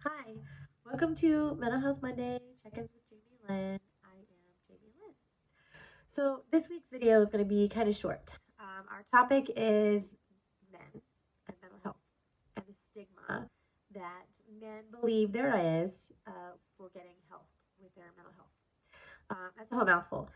Hi, welcome to Mental Health Monday Check-ins with Jamie Lynn. I am Jamie Lynn. So this week's video is going to be kind of short. Our topic is men and mental health and the stigma that men believe there is for getting help with their mental health. That's a whole mouthful.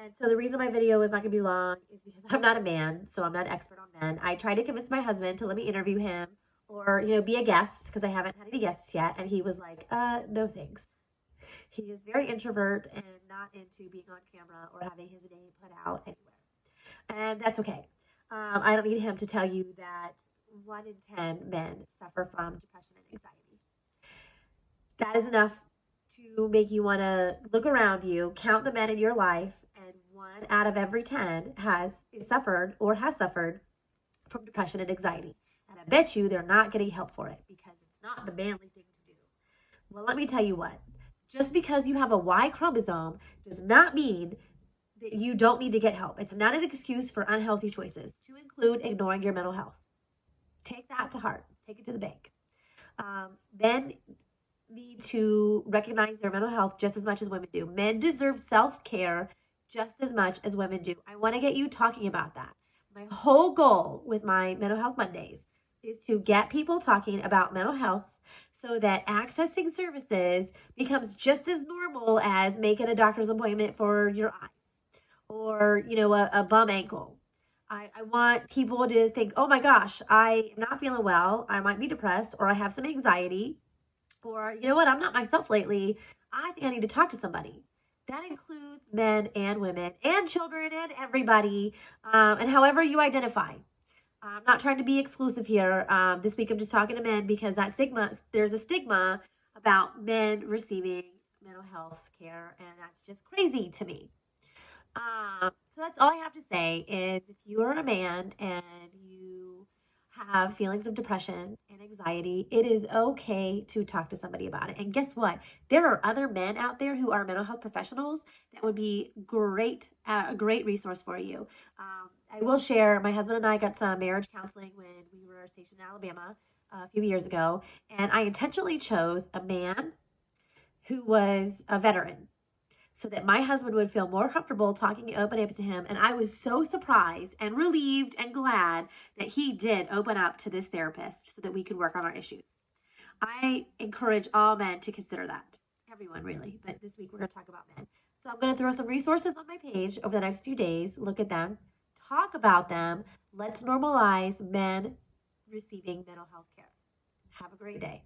And so the reason my video is not going to be long is because I'm not a man, so I'm not an expert on men. I tried to convince my husband to let me interview him or, be a guest because I haven't had any guests yet. And he was like, no thanks. He is very introvert and not into being on camera or having his name put out anywhere. And that's okay. I don't need him to tell you that 1 in 10 men suffer from depression and anxiety. That is enough to make you want to look around you, count the men in your life, and 1 out of every 10 has suffered from depression and anxiety. And I bet you they're not getting help for it because it's not the manly thing to do. Well, let me tell you what. Just because you have a Y chromosome does not mean that you don't need to get help. It's not an excuse for unhealthy choices, to include ignoring your mental health. Take that to heart. Take it to the bank. Men need to recognize their mental health just as much as women do. Men deserve self-care just as much as women do. I want to get you talking about that. My whole goal with my Mental Health Mondays is to get people talking about mental health so that accessing services becomes just as normal as making a doctor's appointment for your eyes or, a bum ankle. I want people to think, oh my gosh, I am not feeling well. I might be depressed or I have some anxiety. Or, you know what, I'm not myself lately. I think I need to talk to somebody. That includes men and women and children and everybody, and however you identify. I'm not trying to be exclusive here. This week I'm just talking to men because there's a stigma about men receiving mental health care, and that's just crazy to me. So that's all I have to say is if you are a man and you have feelings of depression and anxiety, it is okay to talk to somebody about it. And guess what? There are other men out there who are mental health professionals that would be a great resource for you. I will share, my husband and I got some marriage counseling when we were stationed in Alabama a few years ago, and I intentionally chose a man who was a veteran so that my husband would feel more comfortable talking open up to him. And I was so surprised and relieved and glad that he did open up to this therapist so that we could work on our issues. I encourage all men to consider that. Everyone, really. But this week we're going to talk about men. So I'm going to throw some resources on my page over the next few days. Look at them. Talk about them. Let's normalize men receiving mental health care. Have a great day.